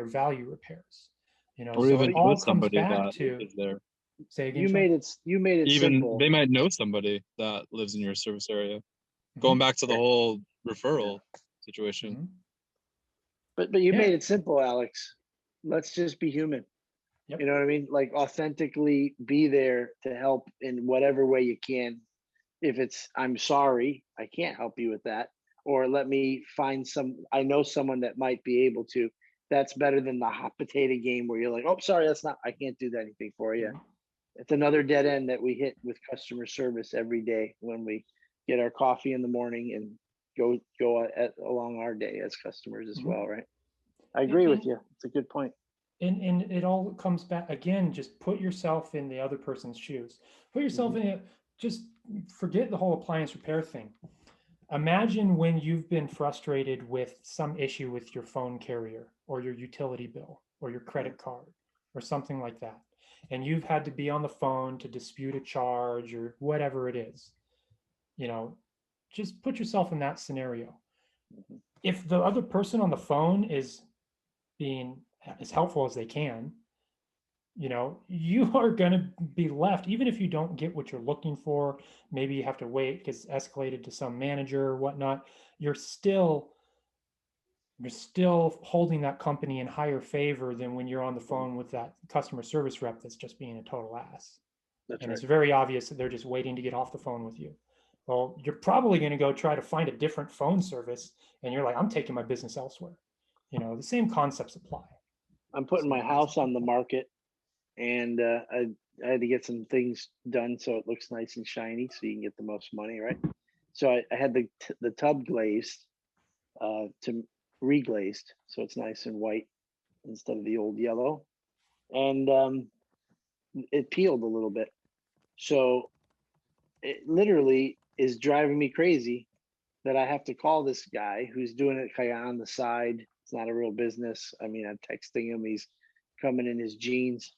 S1: value repairs.
S4: Or
S1: So it
S4: even
S1: all
S4: know
S1: comes
S4: somebody
S1: back
S4: that
S1: to,
S4: is there.
S1: say again,
S7: you
S1: Sean?
S7: made it
S4: Even
S7: simple.
S4: they might know somebody that lives in your service area. Going
S1: Mhm.
S4: back to the whole referral situation.
S1: Mhm.
S7: But you
S1: Yeah.
S7: made it simple, Alex. Let's just be human.
S1: Yep.
S7: You know what I mean? Like, authentically be there to help in whatever way you can. If it's, I'm sorry, I can't help you with that, or let me find I know someone that might be able to. That's better than the hot potato game where you're like, "Oh, sorry, I can't do anything for you."
S1: Mhm.
S7: It's another dead end that we hit with customer service every day when we get our coffee in the morning and go along our day as customers as
S1: Mhm.
S7: well, right? I agree with
S1: And,
S7: you. It's a good point.
S1: and it all comes back again, just put yourself in the other person's shoes. Put yourself
S7: Mhm.
S1: in it. Just forget the whole appliance repair thing. Imagine when you've been frustrated with some issue with your phone carrier or your utility bill or your credit card or something like that, and you've had to be on the phone to dispute a charge or whatever it is. Just put yourself in that scenario. If the other person on the phone is being as helpful as they can, you are going to be left, even if you don't get what you're looking for. Maybe you have to wait because it's escalated to some manager or whatnot. You're still holding that company in higher favor than when you're on the phone with that customer service rep that's just being a total ass.
S7: That's
S1: And
S7: right.
S1: it's very obvious that they're just waiting to get off the phone with you. Well, you're probably going to go try to find a different phone service, and you're like, I'm taking my business elsewhere. The same concepts apply.
S7: I'm putting my house on the market, and I had to get some things done so it looks nice and shiny, so you can get the most money, right? So I had the tub glazed to reglazed, so it's nice and white instead of the old yellow, and it peeled a little bit. So it literally is driving me crazy that I have to call this guy who's doing it kind of on the side. It's not a real business. I mean, I'm texting him, he's coming in his jeans.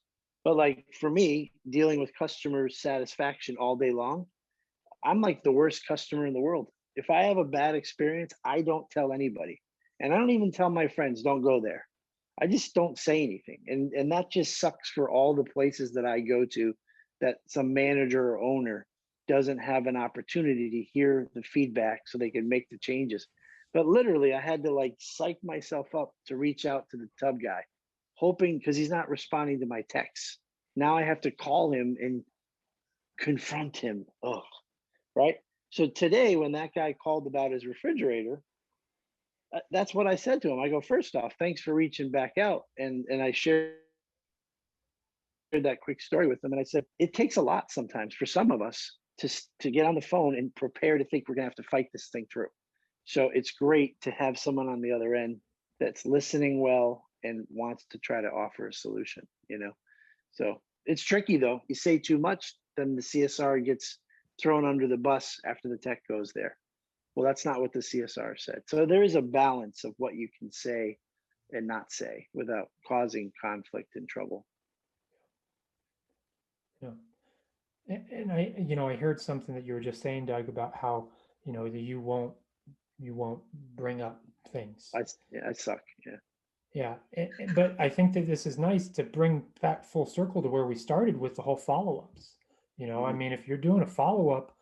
S7: But like for me, dealing with customer satisfaction all day long, I'm like the worst customer in the world. If I have a bad experience, I don't tell anybody. And I don't even tell my friends, don't go there. I just don't say anything. And that just sucks for all the places that I go to that some manager or owner doesn't have an opportunity to hear the feedback so they can make the changes. But literally, I had to like psych myself up to reach out to the tub guy, hoping because he's not responding to my texts. Now I have to call him and confront him. Oh, right. So today, when that guy called about his refrigerator, that's what I said to him. I go, first off, thanks for reaching back out. And I shared that quick story with him. And I said, it takes a lot sometimes for some of us to get on the phone and prepare to think we're going to have to fight this thing through. So it's great to have someone on the other end that's listening well and wants to try to offer a solution, So it's tricky though. You say too much, then the CSR gets thrown under the bus after the tech goes there. Well, that's not what the CSR said. So there is a balance of what you can say and not say without causing conflict and trouble.
S1: Yeah. And I heard something that you were just saying, Doug, about how, that you won't bring up things.
S7: I suck. Yeah.
S1: Yeah. But I think that this is nice to bring back full circle to where we started with the whole follow-ups. I mean, if you're doing a follow-up,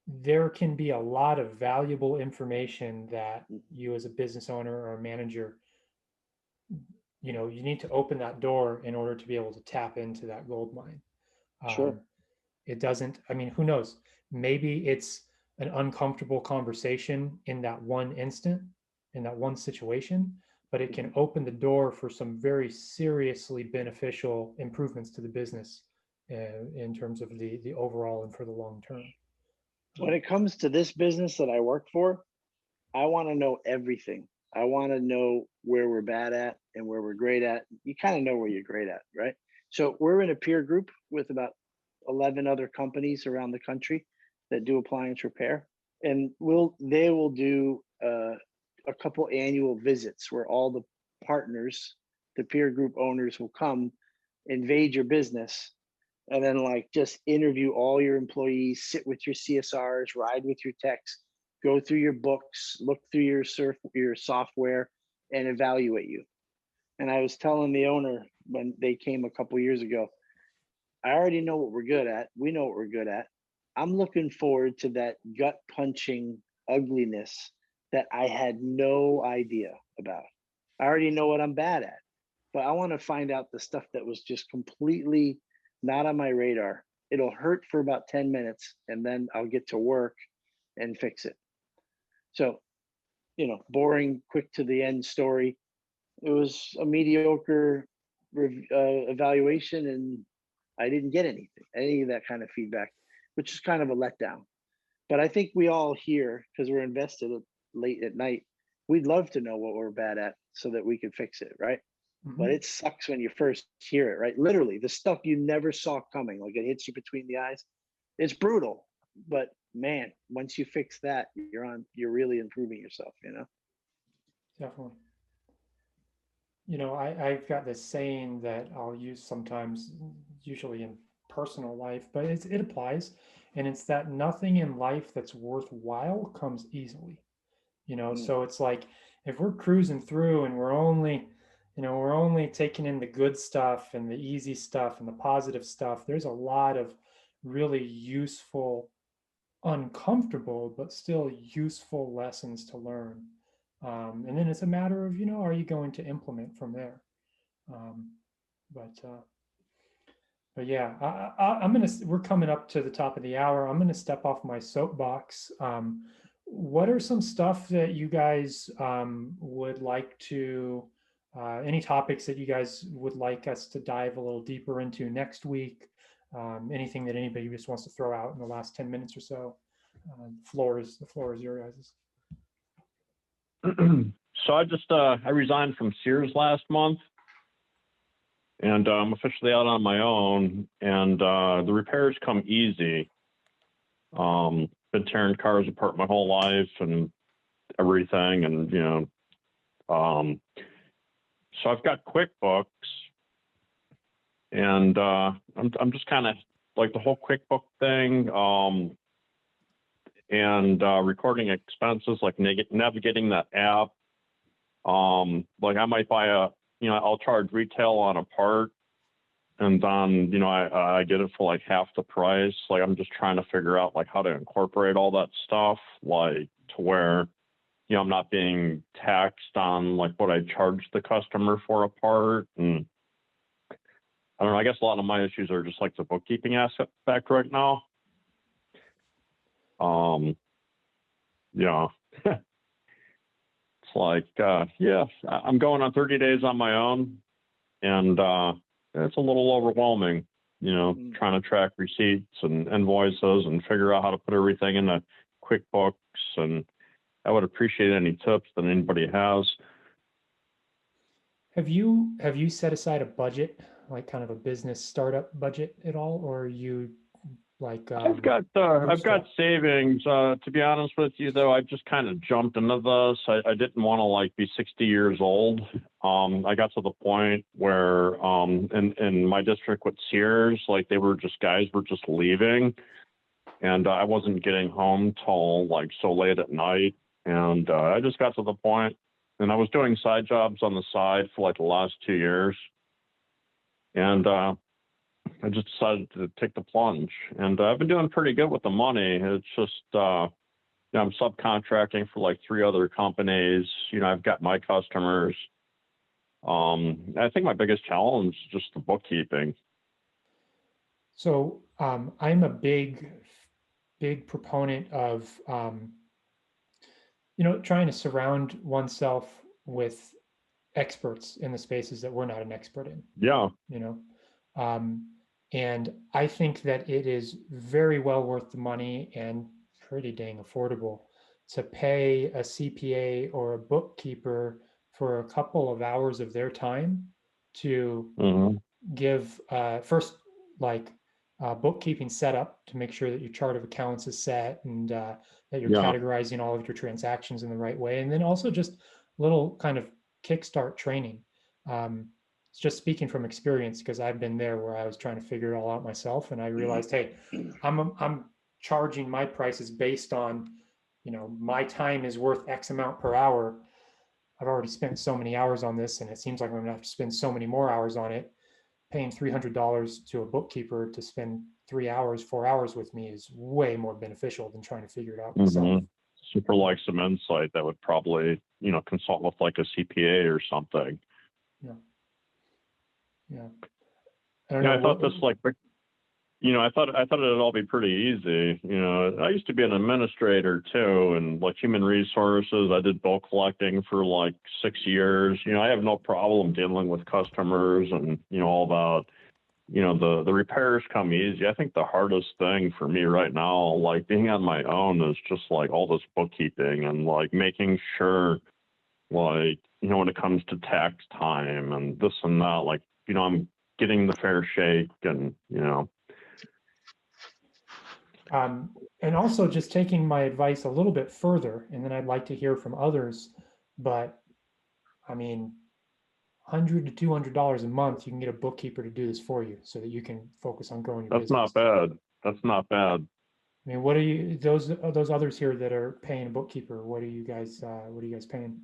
S1: there can be a lot of valuable information that you as a business owner or a manager, you need to open that door in order to be able to tap into that gold mine.
S7: Sure.
S1: It doesn't, I mean, who knows? Maybe it's an uncomfortable conversation in that one instant, in that one situation, but it can open the door for some very seriously beneficial improvements to the business in terms of the overall and for the long term.
S7: When it comes to this business that I work for, I want to know everything. I want to know where we're bad at and where we're great at. You kind of know where you're great at, right? So we're in a peer group with about 11 other companies around the country that do appliance repair, and they will do a couple annual visits where all the partners, the peer group owners, will come invade your business and then like just interview all your employees, sit with your CSRs, ride with your techs, go through your books, look through your software, and evaluate you. And I was telling the owner when they came a couple years ago, I already know what we're good at. We know what we're good at. I'm looking forward to that gut punching ugliness that I had no idea about. I already know what I'm bad at, but I want to find out the stuff that was just completely not on my radar. It'll hurt for about 10 minutes and then I'll get to work and fix it. So, boring, quick to the end story. It was a mediocre evaluation and I didn't get any of that kind of feedback, which is kind of a letdown. But I think we all here, because we're invested late at night, we'd love to know what we're bad at so that we can fix it, right? But it sucks when you first hear it, right? Literally, the stuff you never saw coming, like it hits you between the eyes. It's brutal, but man, once you fix that, you're really improving yourself,
S1: Definitely. I've got this saying that I'll use sometimes, usually in personal life, but it applies. And it's that nothing in life that's worthwhile comes easily. So it's like if we're cruising through and we're only taking in the good stuff and the easy stuff and the positive stuff, there's a lot of really useful, uncomfortable, but still useful lessons to learn. And then it's a matter of, are you going to implement from there? But But yeah, we're coming up to the top of the hour. I'm gonna step off my soapbox. What are some stuff that you guys would like to, any topics that you guys would like us to dive a little deeper into next week? Anything that anybody just wants to throw out in the last 10 minutes or so? The floor is your guys'.
S8: So I resigned from Sears last month, and I'm officially out on my own. And the repairs come easy. Been tearing cars apart my whole life and everything, and so I've got QuickBooks, and I'm just kind of like the whole QuickBook thing. And recording expenses, like navigating that app. Like I might buy I'll charge retail on a part, and then, I get it for like half the price. Like I'm just trying to figure out like how to incorporate all that stuff, like to where, I'm not being taxed on like what I charge the customer for a part. And I don't know, I guess a lot of my issues are just like the bookkeeping aspect right now. Yeah. It's like, I'm going on 30 days on my own, and it's a little overwhelming, trying to track receipts and invoices and figure out how to put everything in the QuickBooks. And I would appreciate any tips that anybody has.
S1: Have you set aside a budget, like kind of a business startup budget at all, or are you like
S8: I've got savings. To be honest with you, though, I just kind of jumped into this. I didn't want to like be 60 years old. I got to the point where in my district with Sears, like guys were just leaving, and I wasn't getting home till like so late at night. And I just got to the point, and I was doing side jobs on the side for like the last 2 years, and I just decided to take the plunge, and I've been doing pretty good with the money. It's just, I'm subcontracting for like 3 other companies. I've got my customers. I think my biggest challenge is just the bookkeeping.
S1: So I'm a big proponent of, trying to surround oneself with experts in the spaces that we're not an expert in.
S8: Yeah.
S1: And I think that it is very well worth the money and pretty dang affordable to pay a CPA or a bookkeeper for a couple of hours of their time to give first like bookkeeping setup to make sure that your chart of accounts is set and that you're categorizing all of your transactions in the right way. And then also just little kind of kickstart training. Just speaking from experience, because I've been there where I was trying to figure it all out myself, and I realized, hey, I'm charging my prices based on, my time is worth X amount per hour. I've already spent so many hours on this, and it seems like I'm gonna have to spend so many more hours on it. Paying $300 to a bookkeeper to spend 3 hours, 4 hours with me is way more beneficial than trying to figure it out myself.
S8: Super like some insight that would probably, consult with like a CPA or something.
S1: Yeah.
S8: I thought this like, I thought it'd all be pretty easy. I used to be an administrator too, and like human resources. I did bill collecting for like 6 years. I have no problem dealing with customers and all that. The repairs come easy. I think the hardest thing for me right now, like being on my own, is just like all this bookkeeping and like making sure, like when it comes to tax time and this and that, like I'm getting the fair shake, and
S1: and also just taking my advice a little bit further, and then I'd like to hear from others. But I mean, $100 to $200 a month, you can get a bookkeeper to do this for you, so that you can focus on growing your business.
S8: That's not bad. That's not bad.
S1: I mean, what are you those others here that are paying a bookkeeper? What are you guys paying?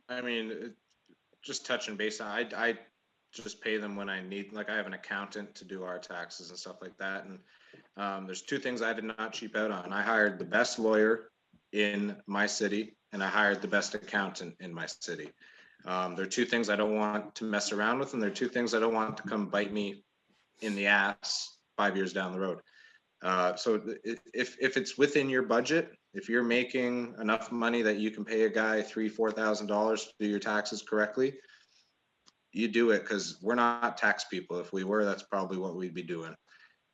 S6: I mean, just touching base on, I just pay them when I need, like I have an accountant to do our taxes and stuff like that. And there's 2 things I did not cheap out on. I hired the best lawyer in my city, and I hired the best accountant in my city. They're two things I don't want to mess around with, and they're two things I don't want to come bite me in the ass 5 years down the road. So if it's within your budget, if you're making enough money that you can pay a guy $3,000-4,000 to do your taxes correctly, you do it, because we're not tax people. If we were, that's probably what we'd be doing.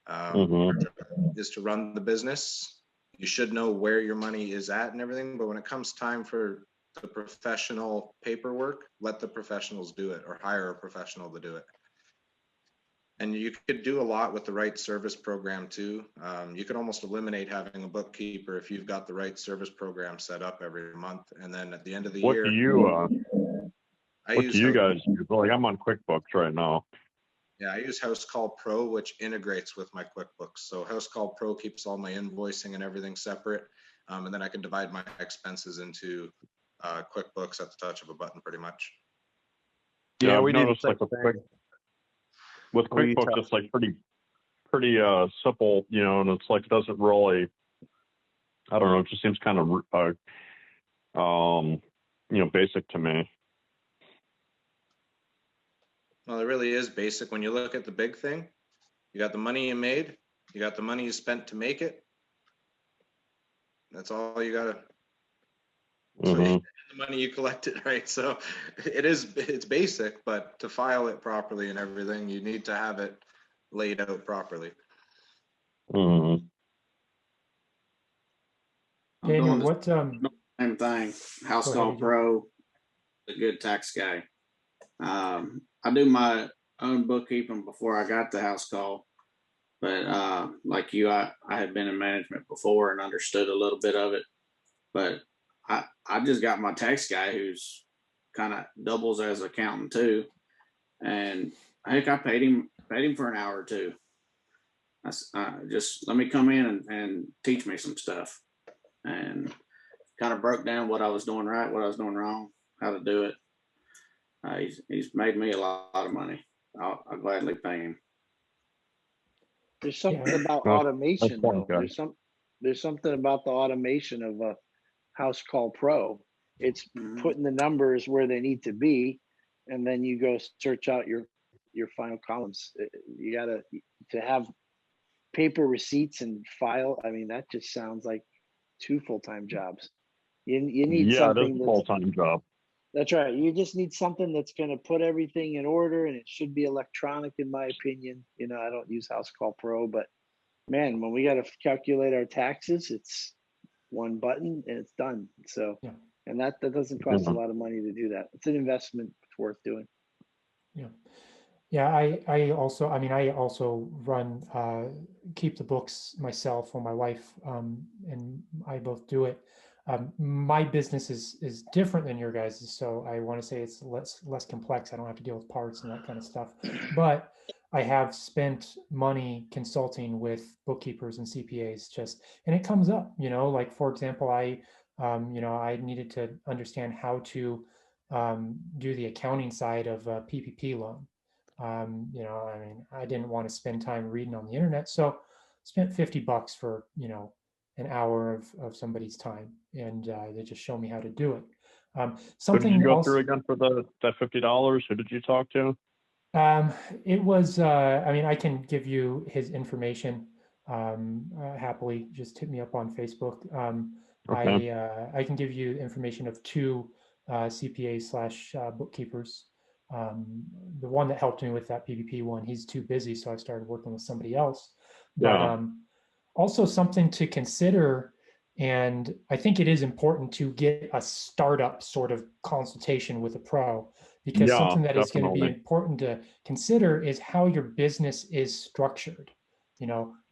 S6: Our job is to run the business. You should know where your money is at and everything, but when it comes time for the professional paperwork, let the professionals do it, or hire a professional to do it. And you could do a lot with the right service program too. You could almost eliminate having a bookkeeper if you've got the right service program set up every month. And then at the end of the
S8: What
S6: year,
S8: do you
S6: I
S8: guys use? Like, I'm on QuickBooks right now.
S6: Yeah, I use House Call Pro, which integrates with my QuickBooks. So House Call Pro keeps all my invoicing and everything separate. And then I can divide my expenses into QuickBooks at the touch of a button, pretty much.
S3: Yeah,
S8: I've
S3: we do the
S8: noticed,
S3: same
S8: like,
S3: thing.
S8: with
S3: We
S8: QuickBooks, it's like pretty simple, and it's like, doesn't really, I don't know, it just seems kind of basic to me.
S6: Well, it really is basic. When you look at the big thing, you got the money you made, you got the money you spent to make it. That's all you gotta. So the money you collected, right? So it's basic, but to file it properly and everything, you need to have it laid out properly.
S2: I'm
S1: Daniel,
S2: doing the
S1: what
S2: same thing. House
S1: Go
S2: Call
S1: ahead,
S2: Pro, a good tax guy. I do my own bookkeeping before I got the house call, but like you, I had been in management before and understood a little bit of it. But I just got my tax guy who's kind of doubles as accountant too, and heck, I paid him for an hour or two. Just let me come in and teach me some stuff, and kind of broke down what I was doing right, what I was doing wrong, how to do it. He's made me a lot of money. I'll gladly pay him.
S7: There's something
S1: Yeah.
S7: about
S8: Well,
S7: automation,
S8: that's
S7: though.
S8: fine,
S7: There's something about the automation of a House Call Pro. It's putting the numbers where they need to be, and then you go search out your final columns. You gotta to have paper receipts and file. I mean, that just sounds like 2 full-time jobs. You need
S8: yeah, it is
S7: something
S8: a
S7: that's
S8: full-time job.
S7: That's right. You just need something that's going to put everything in order, and it should be electronic, in my opinion. I don't use House Call Pro, but man, when we got to calculate our taxes, it's one button and it's done. So,
S1: Yeah.
S7: and that doesn't cost a lot of money to do that. It's an investment. It's worth doing.
S1: Yeah. Yeah, I also run keep the books myself, or my wife and I both do it. My business is different than your guys', so I want to say it's less complex. I don't have to deal with parts and that kind of stuff. But I have spent money consulting with bookkeepers and CPAs and it comes up, like, for example, I needed to understand how to do the accounting side of a PPP loan. I didn't want to spend time reading on the internet, so spent $50 for, an hour of somebody's time, and they just show me how to do it.
S8: Who did
S1: Something
S8: you go
S1: else,
S8: through again for that $50? Who did you talk to?
S1: it was, I can give you his information happily. Just hit me up on Facebook.
S8: Okay.
S1: I can give you information of 2 CPA / bookkeepers. The one that helped me with that PPP one, he's too busy, so I started working with somebody else. But
S8: Yeah.
S1: also something to consider, and I think it is important to get a startup sort of consultation with a pro, because
S8: Yeah,
S1: something that is going to be
S8: definitely.
S1: important to consider is how your business is structured.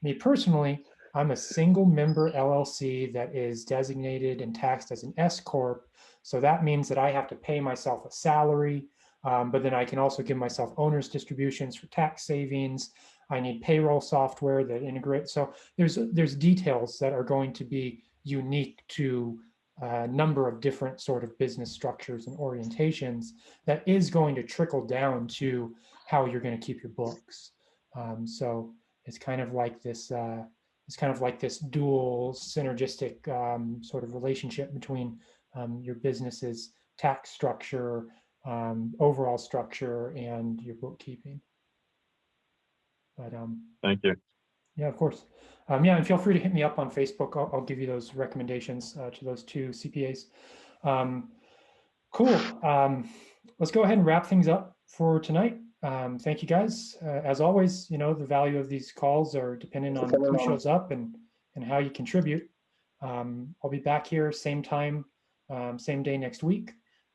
S1: Me personally, I'm a single member LLC that is designated and taxed as an S Corp. So that means that I have to pay myself a salary, but then I can also give myself owner's distributions for tax savings. I need payroll software that integrates. So there's details that are going to be unique to a number of different sort of business structures and orientations that is going to trickle down to how you're going to keep your books. So it's kind of like this. It's kind of like this dual synergistic sort of relationship between your business's tax structure, overall structure and your bookkeeping. But
S8: Thank you.
S1: yeah, of course. Yeah, and feel free to hit me up on Facebook. I'll give you those recommendations to those two CPAs. Cool. Let's go ahead and wrap things up for tonight. Thank you guys. As always, you know, the value of these calls are dependent on who shows up and how you contribute. I'll be back here same time, same day next week.